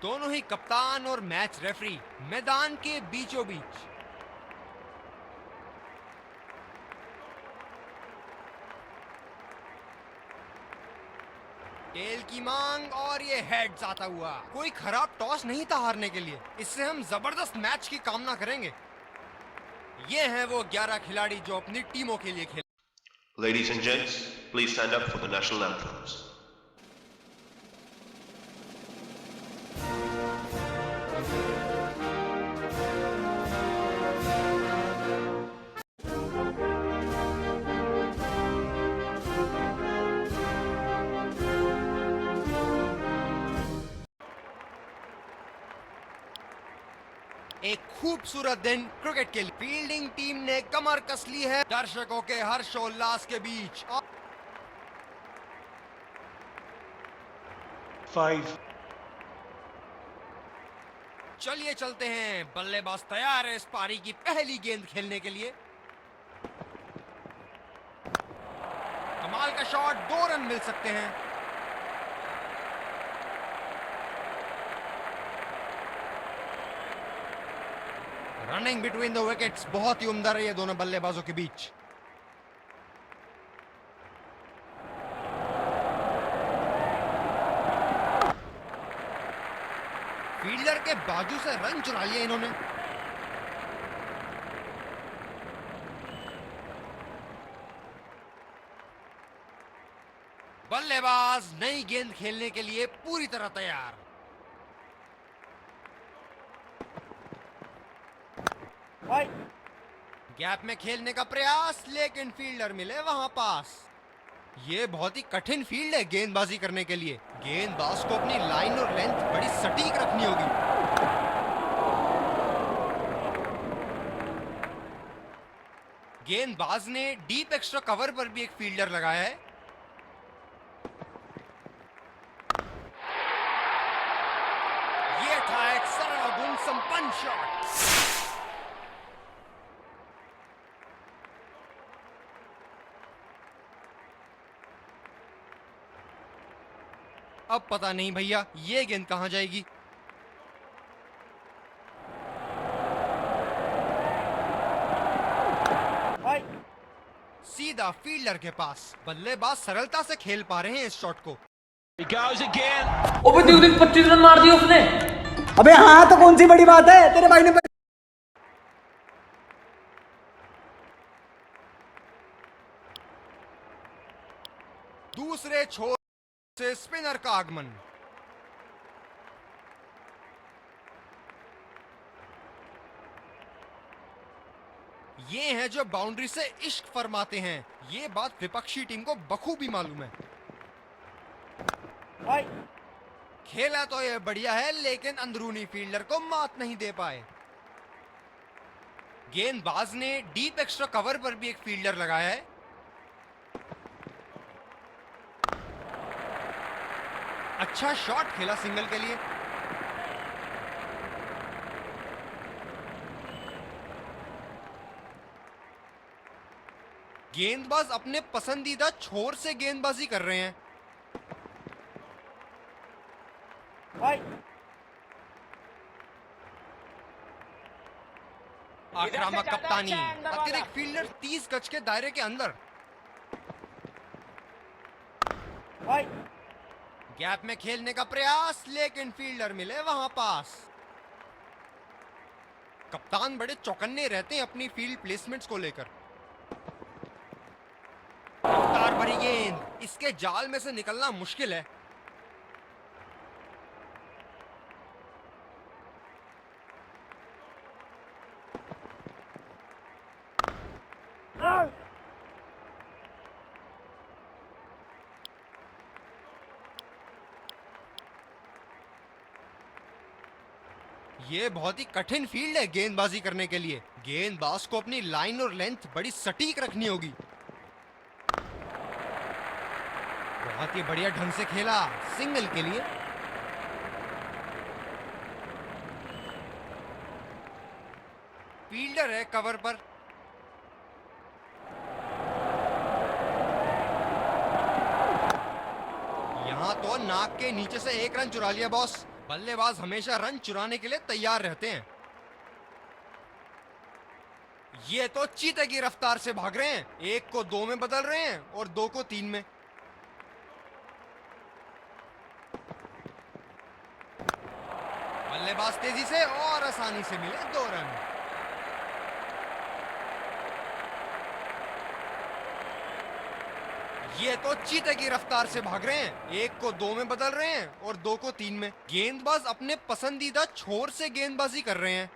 दोनों ही कप्तान और मैच रेफरी मैदान के बीचों बीच। टेल की मांग और ये हेड्स आता हुआ। कोई खराब टॉस नहीं था हारने के लिए, इससे हम जबरदस्त मैच की कामना करेंगे। ये हैं वो 11 खिलाड़ी जो अपनी टीमों के लिए खेले। Ladies and gents, please stand up for the national anthems. एक खूबसूरत दिन क्रिकेट के लिए। फील्डिंग टीम ने कमर कस ली है दर्शकों के हर्षोल्लास के बीच। 5 चलिए चलते हैं। बल्लेबाज तैयार है इस पारी की पहली गेंद खेलने के लिए। कमाल का शॉट, 2 रन मिल सकते हैं। रनिंग बिटवीन द विकेट्स बहुत ही उम्दा रही है दोनों बल्लेबाजों के बीच। फील्डर के बाजू से रन चुरा लिया इन्होंने। बल्लेबाज नई गेंद खेलने के लिए पूरी तरह तैयार। गैप में खेलने का प्रयास, लेकिन फील्डर मिले वहां पास। ये बहुत ही कठिन फील्ड है गेंदबाजी करने के लिए। गेंदबाज को अपनी लाइन और लेंथ बड़ी सटीक रखनी होगी। गेंदबाज ने डीप एक्स्ट्रा कवर पर भी एक फील्डर लगाया है। ये था एक सरल गुण संपन्न शॉट। अब पता नहीं भैया ये गेंद कहां जाएगी। सीधा फील्डर के पास। बल्लेबाज सरलता से खेल पा रहे हैं इस शॉट को। ओबे देख 25 रन मार दिए उसने। अबे हाँ तो कौन सी बड़ी बात है, तेरे भाई ने। दूसरे छोर से स्पिनर का आगमन। ये हैं जो बाउंड्री से इश्क फरमाते हैं। ये बात विपक्षी टीम को बखूबी मालूम है। खेला तो ये बढ़िया है, लेकिन अंदरूनी फील्डर को मात नहीं दे पाए। गेंदबाज ने डीप एक्स्ट्रा कवर पर भी एक फील्डर लगाया है। अच्छा शॉट खेला सिंगल के लिए। गेंदबाज अपने पसंदीदा छोर से गेंदबाजी कर रहे हैं। आक्रामक कप्तानी। अतिरिक्त फील्डर 30 गज के दायरे के अंदर। गैप में खेलने का प्रयास, लेकिन फील्डर मिले वहां पास। कप्तान बड़े चौकन्ने रहते हैं अपनी फील्ड प्लेसमेंट्स को लेकर। रफ्तार भरी गेंद, इसके जाल में से निकलना मुश्किल है। ये बहुत ही कठिन फील्ड है गेंदबाजी करने के लिए। गेंदबाज को अपनी लाइन और लेंथ बड़ी सटीक रखनी होगी। बहुत ही बढ़िया ढंग से खेला सिंगल के लिए। फील्डर है कवर पर। यहां तो नाक के नीचे से 1 रन चुरा लिया बॉस। बल्लेबाज हमेशा रन चुराने के लिए तैयार रहते हैं। ये तो चीते की रफ्तार से भाग रहे हैं, 1 को 2 में बदल रहे हैं और 2 को 3 में। बल्लेबाज तेजी से और आसानी से मिले 2 रन। ये तो चीते की रफ्तार से भाग रहे हैं, 1 को 2 में बदल रहे हैं और 2 को 3 में। गेंदबाज अपने पसंदीदा छोर से गेंदबाजी कर रहे हैं।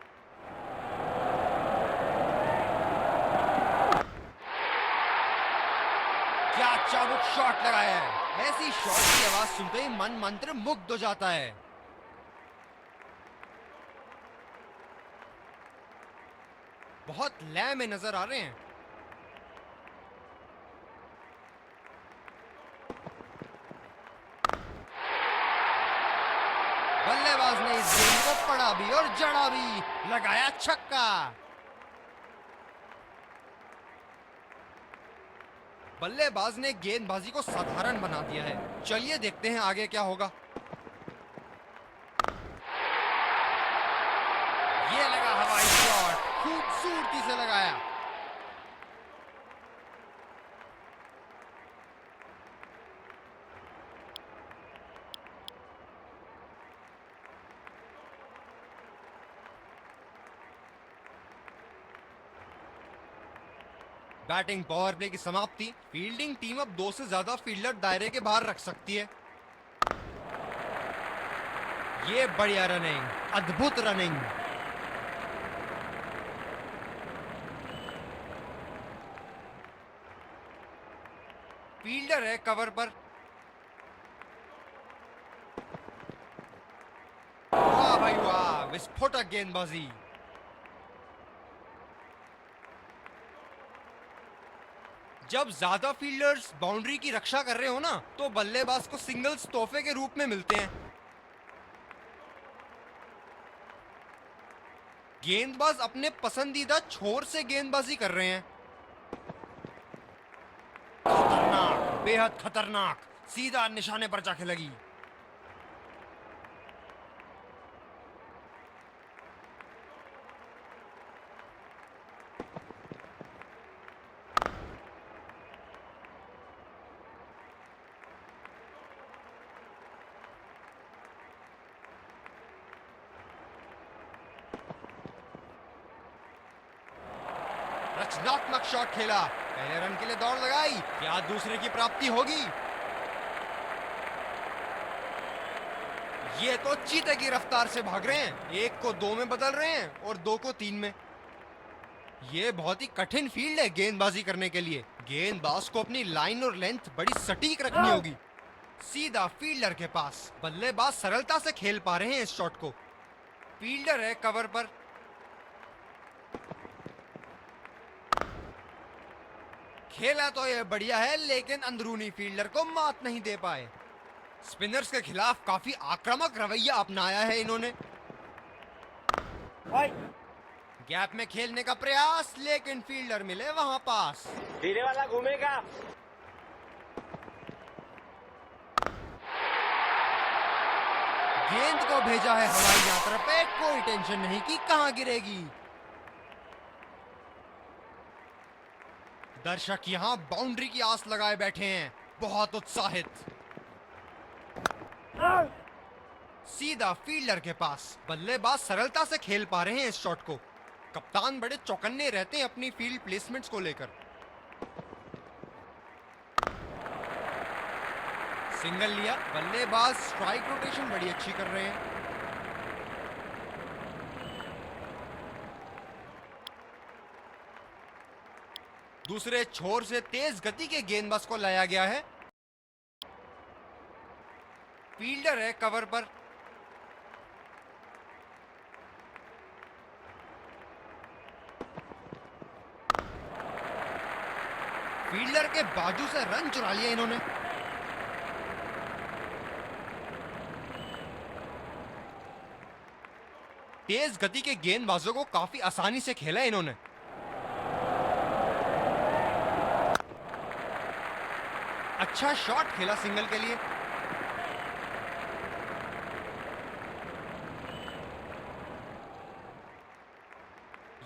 क्या चाबुक शॉट लगाया है। ऐसी शॉट की आवाज सुनते ही मन मंत्र मुग्ध हो जाता है। बहुत लय में नजर आ रहे हैं। बल्लेबाज ने इस गेंद को पड़ा भी और जड़ा भी, लगाया छक्का। बल्लेबाज ने गेंदबाजी को साधारण बना दिया है। चलिए देखते हैं आगे क्या होगा। ये लगा हवाई शॉट, खूबसूरती से लगाया। बैटिंग पावर प्ले की समाप्ति। फील्डिंग टीम अब 2 से ज्यादा फील्डर दायरे के बाहर रख सकती है। ये बढ़िया रनिंग, अद्भुत रनिंग। फील्डर है कवर पर। वाह भाई वाह, विस्फोटक गेंदबाजी। जब ज्यादा फील्डर्स बाउंड्री की रक्षा कर रहे हो ना, तो बल्लेबाज को सिंगल्स तोहफे के रूप में मिलते हैं। गेंदबाज अपने पसंदीदा छोर से गेंदबाजी कर रहे हैं। खतरनाक, बेहद खतरनाक, सीधा निशाने पर जाके लगी। रचनात्मक शॉट खेला, पहले रन के लिए दौड़ लगाई। क्या दूसरे की प्राप्ति होगी? ये तो चीते की रफ्तार से भाग रहे हैं, 1 को 2 में बदल रहे हैं और 2 को 3 में। ये बहुत ही कठिन फील्ड है गेंदबाजी करने के लिए। गेंदबाज को अपनी लाइन और लेंथ बड़ी सटीक रखनी होगी। सीधा फील्डर के पास। बल्लेबाज सरलता से खेल पा रहे हैं इस शॉट को। फील्डर है कवर पर। खेला तो ये बढ़िया है, लेकिन अंदरूनी फील्डर को मात नहीं दे पाए। स्पिनर्स के खिलाफ काफी आक्रामक रवैया अपनाया है इन्होंने। गैप में खेलने का प्रयास, लेकिन फील्डर मिले वहां पास। धीरे वाला घूमेगा। गेंद को भेजा है हवाई यात्रा पे, कोई टेंशन नहीं कि कहां गिरेगी। दर्शक यहां बाउंड्री की आस लगाए बैठे हैं, बहुत उत्साहित। सीधा फील्डर के पास। बल्लेबाज सरलता से खेल पा रहे हैं इस शॉट को। कप्तान बड़े चौकन्ने रहते हैं अपनी फील्ड प्लेसमेंट्स को लेकर। सिंगल लिया, बल्लेबाज स्ट्राइक रोटेशन बड़ी अच्छी कर रहे हैं। दूसरे छोर से तेज गति के गेंदबाज को लाया गया है। फील्डर है कवर पर। फील्डर के बाजू से रन चुरा लिया इन्होंने। तेज गति के गेंदबाजों को काफी आसानी से खेला इन्होंने। अच्छा शॉट खेला सिंगल के लिए।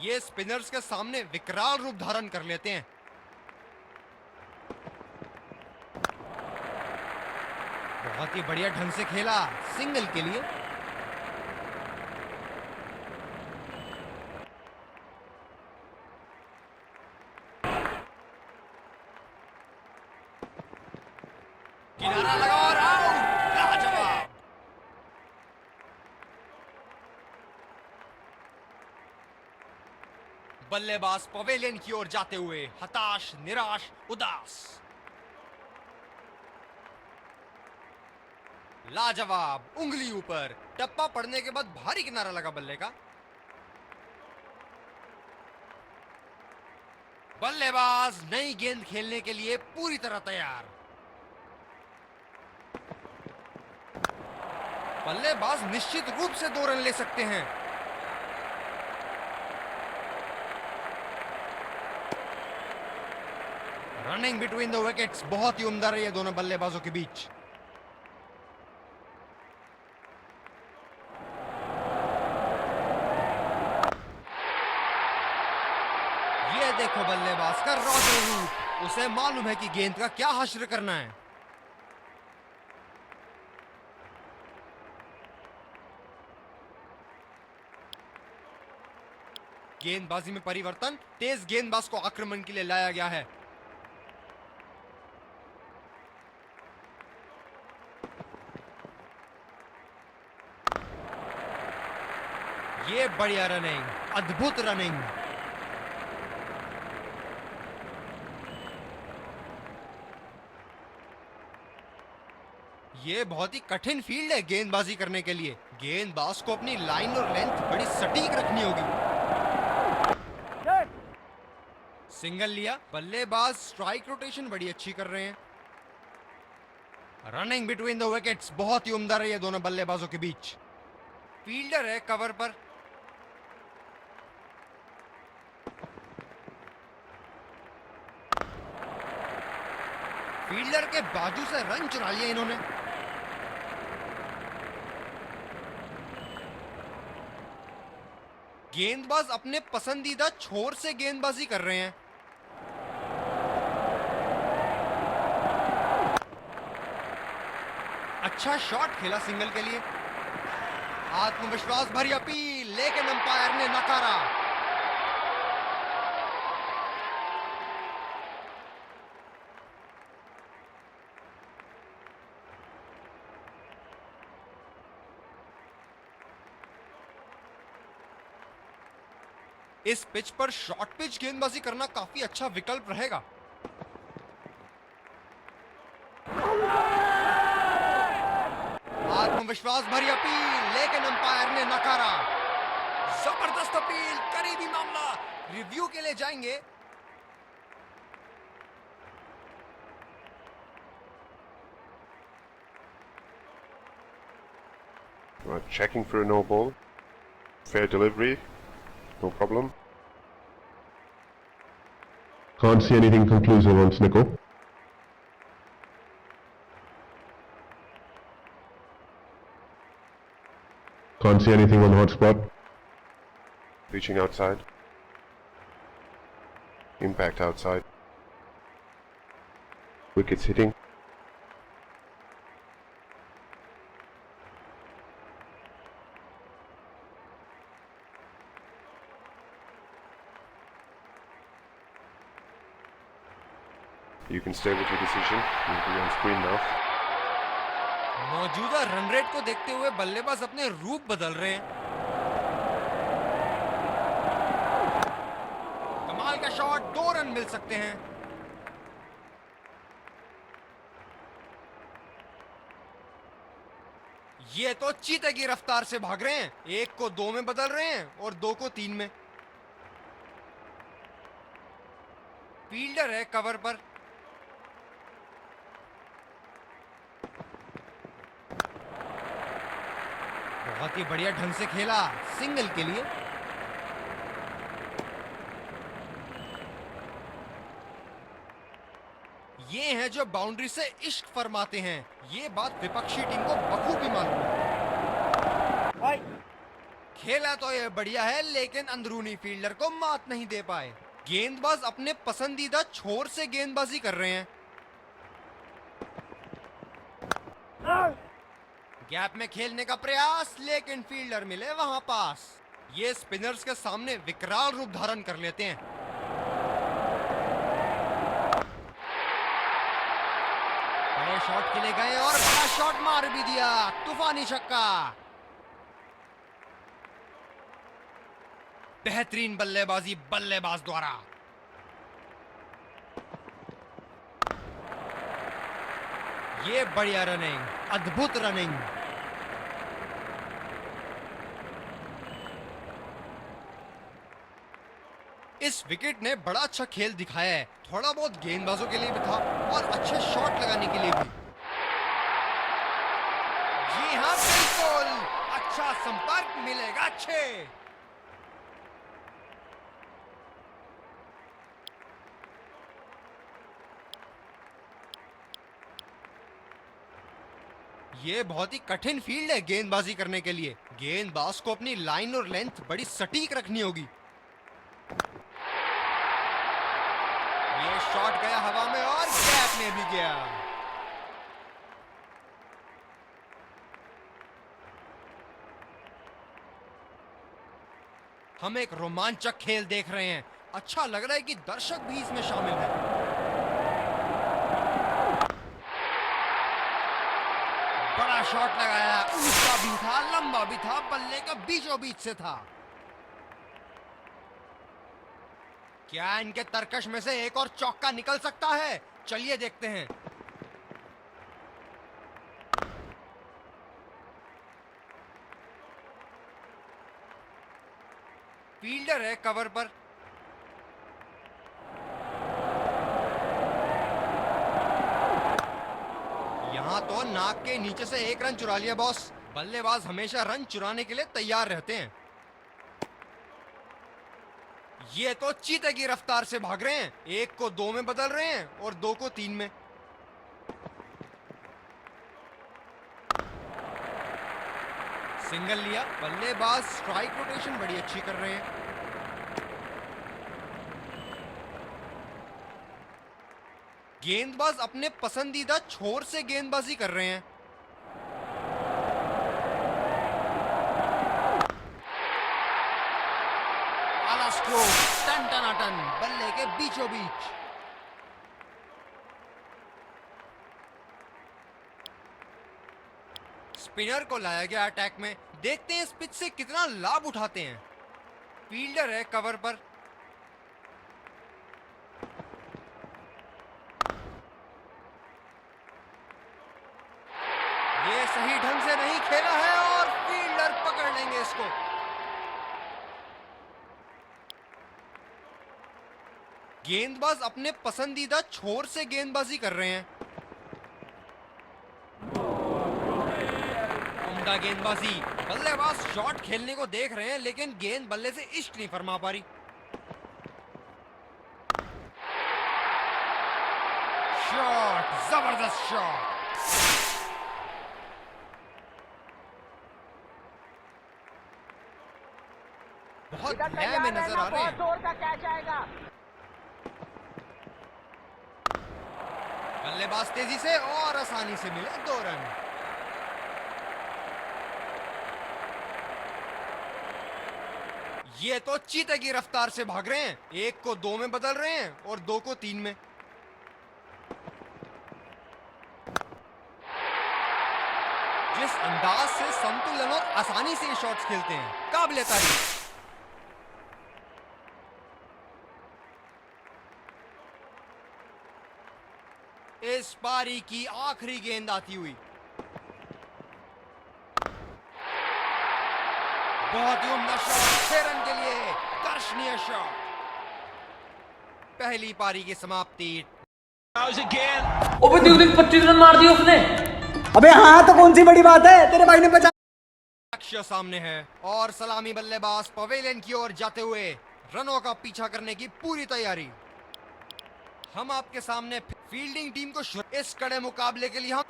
ये स्पिनर्स के सामने विकराल रूप धारण कर लेते हैं। बहुत ही बढ़िया ढंग से खेला, सिंगल के लिए। किनारा लगा और आउट, लाजवाब। बल्लेबाज पवेलियन की ओर जाते हुए हताश, निराश, उदास। लाजवाब, उंगली ऊपर, टप्पा पड़ने के बाद भारी किनारा लगा बल्ले का। बल्लेबाज नई गेंद खेलने के लिए पूरी तरह तैयार। बल्लेबाज निश्चित रूप से 2 रन ले सकते हैं। रनिंग बिटवीन द विकेट्स बहुत ही उम्दा रही है दोनों बल्लेबाजों के बीच। ये देखो बल्लेबाज का रौद्र रूप, उसे मालूम है कि गेंद का क्या हश्र करना है। गेंदबाजी में परिवर्तन, तेज गेंदबाज को आक्रमण के लिए लाया गया है। ये बढ़िया रनिंग, अद्भुत रनिंग। ये बहुत ही कठिन फील्ड है गेंदबाजी करने के लिए। गेंदबाज को अपनी लाइन और लेंथ बड़ी सटीक रखनी होगी। सिंगल लिया, बल्लेबाज स्ट्राइक रोटेशन बड़ी अच्छी कर रहे हैं। रनिंग बिटवीन द विकेट्स बहुत ही उम्दा रही है दोनों बल्लेबाजों के बीच। फील्डर है कवर पर। फील्डर के बाजू से रन चुरा लिया इन्होंने। गेंदबाज अपने पसंदीदा छोर से गेंदबाजी कर रहे हैं। अच्छा शॉट खेला सिंगल के लिए। आत्मविश्वास भरी अपील, लेकिन अंपायर ने नकारा। इस पिच पर शॉर्ट पिच गेंदबाजी करना काफी अच्छा विकल्प रहेगा। आत्मविश्वास भरी अपील, लेकिन अंपायर ने नकारा। जबरदस्त अपील, करीबी मामला, रिव्यू के लिए जाएंगे। Checking for a no ball. Fair delivery. No problem. Can't see anything conclusive on Snickle. Can't see anything on hotspot. Reaching outside. Impact outside. Wickets hitting. You can stay with your decision. You'll be on screen now. मौजूदा run rate को देखते हुए बल्लेबाज अपने रूप बदल रहे हैं। कमाल का शॉट, 2 रन मिल सकते हैं। ये तो चीते की रफ्तार से भाग रहे हैं। 1 को 2 में बदल रहे हैं और 2 को 3 में। फील्डर है कवर पर। बहुत ही बढ़िया ढंग से खेला, सिंगल के लिए। ये हैं जो बाउंड्री से इश्क फरमाते हैं। ये बात विपक्षी टीम को बखूबी मालूम है। खेला तो ये बढ़िया है, लेकिन अंदरूनी फील्डर को मात नहीं दे पाए। गेंदबाज अपने पसंदीदा छोर से गेंदबाजी कर रहे हैं। गैप में खेलने का प्रयास, लेकिन फील्डर मिले वहां पास। ये स्पिनर्स के सामने विकराल रूप धारण कर लेते हैं। बड़े शॉट खेले गए और बड़ा शॉट मार भी दिया, तूफानी छक्का। बेहतरीन बल्लेबाजी बल्लेबाज द्वारा। ये बढ़िया रनिंग, अद्भुत रनिंग। इस विकेट ने बड़ा अच्छा खेल दिखाया है, थोड़ा बहुत गेंदबाजों के लिए भी था और अच्छे शॉट लगाने के लिए भी। जी हाँ बिल्कुल, अच्छा संपर्क मिलेगा अच्छे। ये बहुत ही कठिन फील्ड है गेंदबाजी करने के लिए। गेंदबाज को अपनी लाइन और लेंथ बड़ी सटीक रखनी होगी। ये शॉट गया हवा में और गैप में भी गया। हम एक रोमांचक खेल देख रहे हैं। अच्छा लग रहा है कि दर्शक भी इसमें शामिल है। बड़ा शॉट लगाया, ऊंचा भी था, लंबा भी था, बल्ले का बीचों बीच से था। क्या इनके तरकश में से एक और चौका निकल सकता है? चलिए देखते हैं। फील्डर है कवर पर। यहां तो नाक के नीचे से एक रन चुरा लिया बॉस। बल्लेबाज हमेशा रन चुराने के लिए तैयार रहते हैं। ये तो चीते की रफ्तार से भाग रहे हैं। एक को 2 में बदल रहे हैं और 2 को 3 में। सिंगल लिया, बल्लेबाज स्ट्राइक रोटेशन बड़ी अच्छी कर रहे हैं। गेंदबाज अपने पसंदीदा छोर से गेंदबाजी कर रहे हैं। आला स्ट्रोक, टन टनाटन, बल्ले के बीचों बीच। स्पिनर को लाया गया अटैक में। देखते हैं इस पिच से कितना लाभ उठाते हैं। फील्डर है कवर पर। ये सही ढंग से नहीं खेला है और फील्डर पकड़ लेंगे इसको। गेंदबाज अपने पसंदीदा छोर से गेंदबाजी कर रहे हैं। उम्दा गेंदबाजी, बल्लेबाज शॉट खेलने को देख रहे हैं, लेकिन गेंद बल्ले से इश्क नहीं फरमा पा रही। शॉट, जबरदस्त शॉट। बहुत लय में नजर आ रहे हैं। बल्लेबाज तेजी से और आसानी से मिले 2 रन। ये तो चीते की रफ्तार से भाग रहे हैं। एक को 2 में बदल रहे हैं और 2 को 3 में। जिस अंदाज से संतुलन और आसानी से ये शॉट्स खेलते हैं, काबिले तारीफ। इस पारी की आखिरी गेंद आती हुई। बहुत ही उम्दा शॉट, 6 रन के लिए दर्शनीय शॉट। पहली पारी की समाप्ति। ओबे देख 25 रन मार दिए उसने। अबे हाँ तो कौन सी बड़ी बात है, तेरे भाई ने 50। लक्ष्य सामने है और सलामी बल्लेबाज पवेलियन की ओर जाते हुए रनों का पीछा करने की पूरी तैयारी। हम आपके सामने फील्डिंग टीम को इस कड़े मुकाबले के लिए हम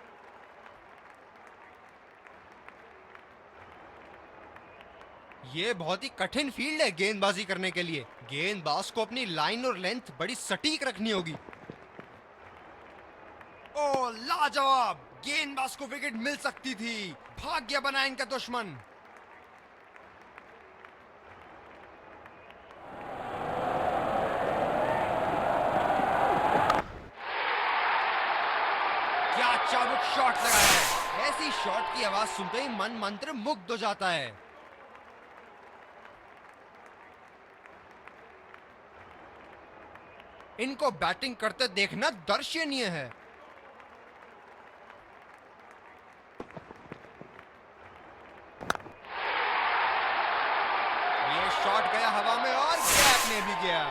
ये बहुत ही कठिन फील्ड है गेंदबाजी करने के लिए। गेंदबाज को अपनी लाइन और लेंथ बड़ी सटीक रखनी होगी। ओ लाजवाब! गेंदबाज को विकेट मिल सकती थी। भाग्य बना इनका दुश्मन। क्या चाबुक शॉट लगाया है। ऐसी शॉट की आवाज सुनते ही मन मंत्र मुग्ध हो जाता है। इनको बैटिंग करते देखना दर्शनीय है। ये शॉट गया हवा में और गैप में भी गया।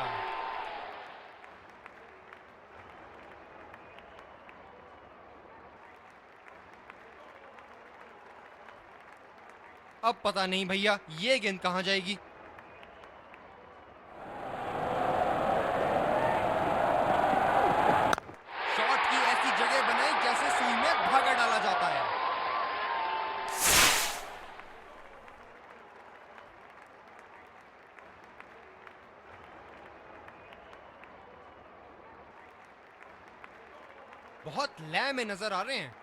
अब पता नहीं भैया ये गेंद कहां जाएगी। शॉट की ऐसी जगह बनाई जैसे सुई में धागा डाला जाता है। बहुत लय में नजर आ रहे हैं।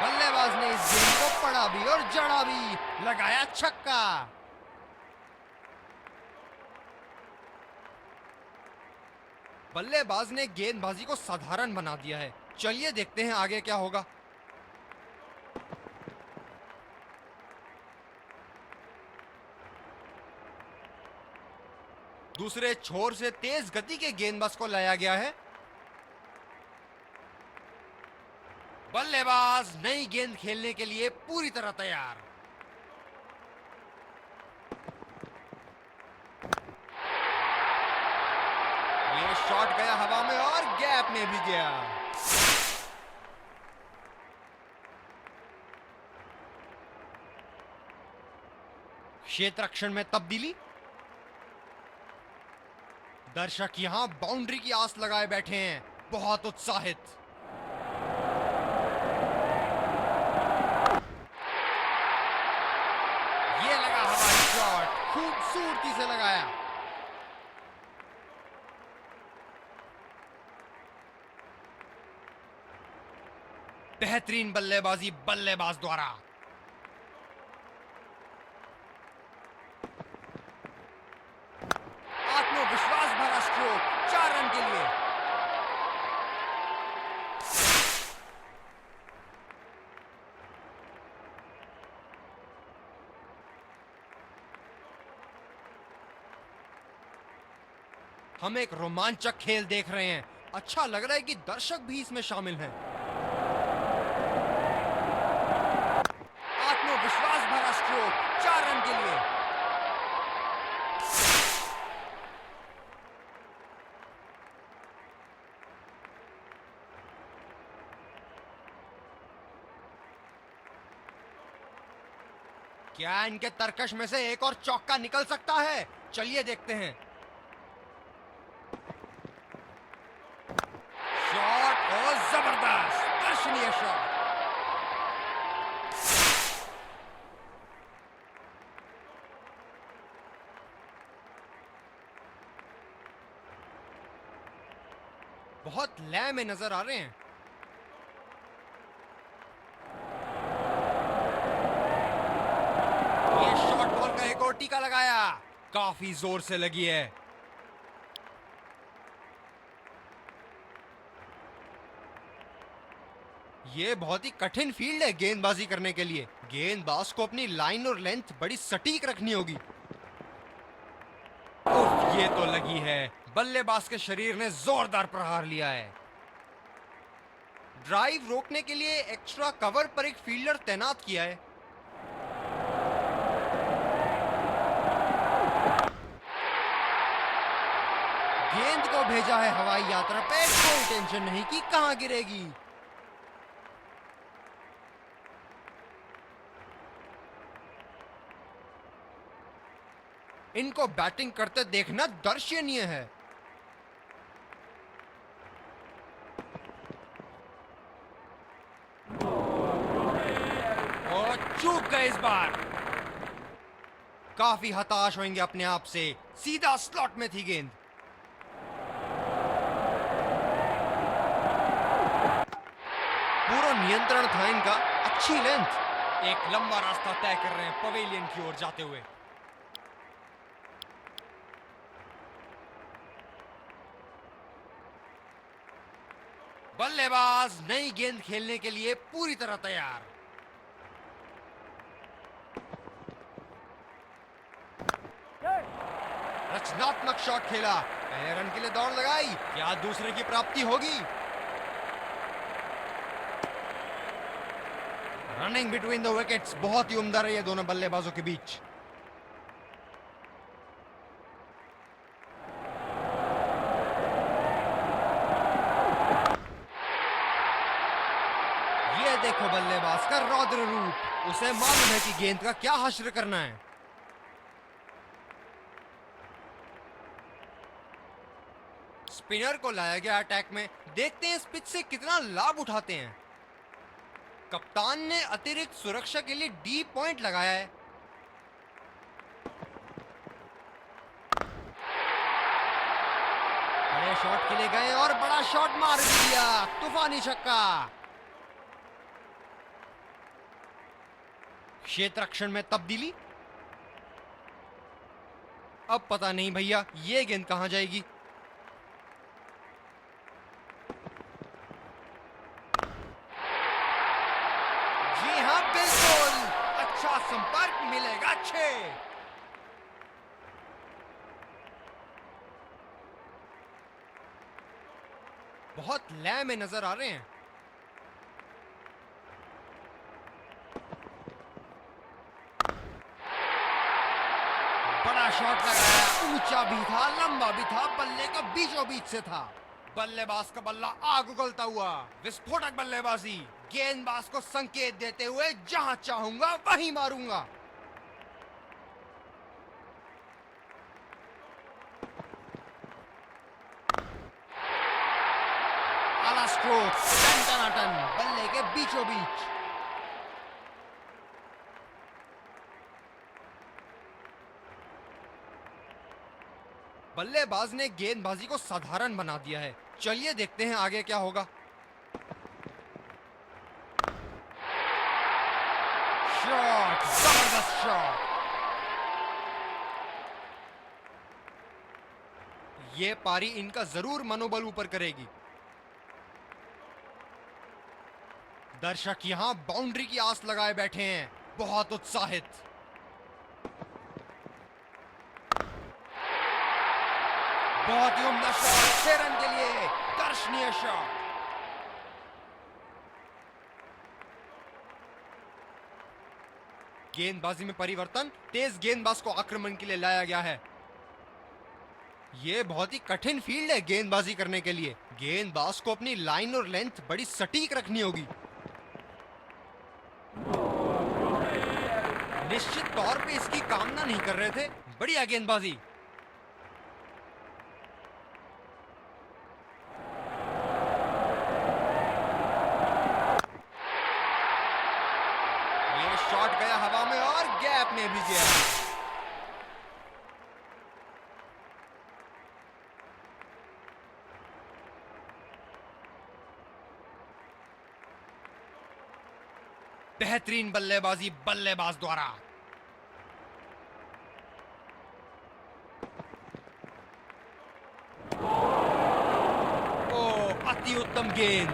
बल्लेबाज ने इस गेंद को पड़ा भी और जड़ा भी। लगाया छक्का। बल्लेबाज ने गेंदबाजी को साधारण बना दिया है। चलिए देखते हैं आगे क्या होगा। दूसरे छोर से तेज गति के गेंदबाज को लाया गया है। बल्लेबाज नई गेंद खेलने के लिए पूरी तरह तैयार। ये शॉट गया हवा में और गैप में भी गया। क्षेत्र रक्षण में तब्दीली। दर्शक यहां बाउंड्री की आस लगाए बैठे हैं, बहुत उत्साहित। ये लगा हवाई शॉट, खूबसूरती से लगाया। बेहतरीन बल्लेबाजी बल्लेबाज द्वारा। आत्मविश्वास भरा स्ट्रोक 4 रन के लिए। हम एक रोमांचक खेल देख रहे हैं। अच्छा लग रहा है कि दर्शक भी इसमें शामिल हैं। आत्मविश्वास भरा स्ट्रोक 4 रन के लिए। क्या इनके तरकश में से एक और चौका निकल सकता है? चलिए देखते हैं। शॉट और जबरदस्त दर्शनीय शॉट। बहुत लय में नजर आ रहे हैं। ये शॉर्ट बॉल का एक और टीका लगाया, काफी जोर से लगी है। ये बहुत ही कठिन फील्ड है गेंदबाजी करने के लिए। गेंदबाज को अपनी लाइन और लेंथ बड़ी सटीक रखनी होगी। उफ, ये तो लगी है। बल्लेबाज के शरीर ने जोरदार प्रहार लिया है। ड्राइव रोकने के लिए एक्स्ट्रा कवर पर एक फील्डर तैनात किया है। गेंद को भेजा है हवाई यात्रा पे, कोई टेंशन नहीं कि कहां गिरेगी। इनको बैटिंग करते देखना दर्शनीय है। गए इस बार। काफी हताश होंगे अपने आप से, सीधा स्लॉट में थी गेंद। पूरा नियंत्रण था इनका, अच्छी लेंथ। एक लंबा रास्ता तय कर रहे हैं पवेलियन की ओर जाते हुए। बल्लेबाज नई गेंद खेलने के लिए पूरी तरह तैयार। रचनात्मक शॉट खेला, पहले रन के लिए दौड़ लगाई, क्या दूसरे की प्राप्ति होगी? रनिंग बिटवीन द विकेट्स बहुत ही उम्दा रही है दोनों बल्लेबाजों के बीच। ये देखो बल्लेबाज का रौद्र रूप, उसे मालूम है कि गेंद का क्या हश्र करना है। स्पिनर को लाया गया अटैक में, देखते हैं इस पिच से कितना लाभ उठाते हैं। कप्तान ने अतिरिक्त सुरक्षा के लिए डी पॉइंट लगाया है। बड़े शॉट के लिए गए और बड़ा शॉट मार दिया, तूफानी छक्का। क्षेत्र रक्षण में तब्दीली। अब पता नहीं भैया ये गेंद कहां जाएगी। जी हां बिल्कुल, अच्छा संपर्क मिलेगा। अच्छे बहुत लय में नजर आ रहे हैं। बड़ा शॉट लगाया, ऊंचा भी था, लंबा भी था, बल्ले का बीचों बीच से था। बल्लेबाज का बल्ला आग उगलता हुआ, विस्फोटक बल्लेबाजी, गेंदबाज को संकेत देते हुए जहां चाहूंगा वहीं मारूंगा। आला स्ट्रोक, टन बल्ले के बीचों बीच। बल्लेबाज ने गेंदबाजी को साधारण बना दिया है। चलिए देखते हैं आगे क्या होगा। शॉट, जबरदस्त शॉट। ये पारी इनका जरूर मनोबल ऊपर करेगी। दर्शक यहां बाउंड्री की आस लगाए बैठे हैं, बहुत उत्साहित। बहुत ही उम्दा शॉट, 6 रन के लिए दर्शनीय शॉट। गेंदबाजी में परिवर्तन, तेज गेंदबाज को आक्रमण के लिए लाया गया है। यह बहुत ही कठिन फील्ड है गेंदबाजी करने के लिए। गेंदबाज को अपनी लाइन और लेंथ बड़ी सटीक रखनी होगी। निश्चित तौर पे इसकी कामना नहीं कर रहे थे। बढ़िया गेंदबाजी। ये शॉट गया हवा में और गैप में भी गया। बेहतरीन बल्लेबाजी बल्लेबाज द्वारा। ओ, अति उत्तम गेंद।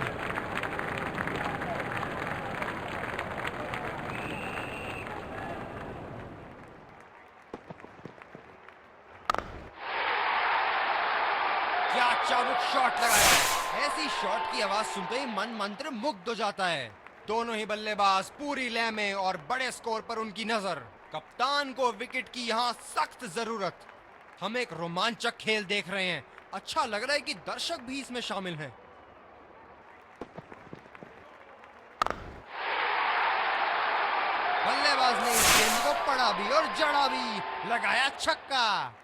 क्या चाबुक शॉट लगाया। ऐसी शॉट की आवाज सुनते ही मन मंत्र मुग्ध हो जाता है। दोनों ही बल्लेबाज पूरी लय में और बड़े स्कोर पर उनकी नजर। कप्तान को विकेट की यहां सख्त जरूरत। हम एक रोमांचक खेल देख रहे हैं। अच्छा लग रहा है कि दर्शक भी इसमें शामिल हैं। बल्लेबाज ने इस गेंद को पड़ा भी और जड़ा भी, लगाया छक्का।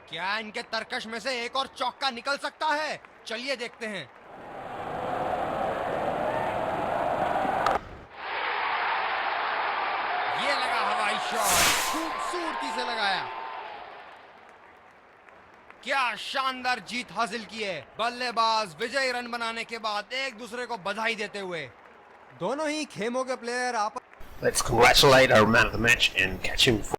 क्या इनके तरकश में से एक और चौका निकल सकता है? चलिए देखते हैं। शॉट खूबसूरती से लगाया। क्या शानदार जीत हासिल की है। बल्लेबाज विजयी रन बनाने के बाद एक दूसरे को बधाई देते हुए। दोनों ही खेमों के प्लेयर आपस Let's congratulate our man of the match and catch him for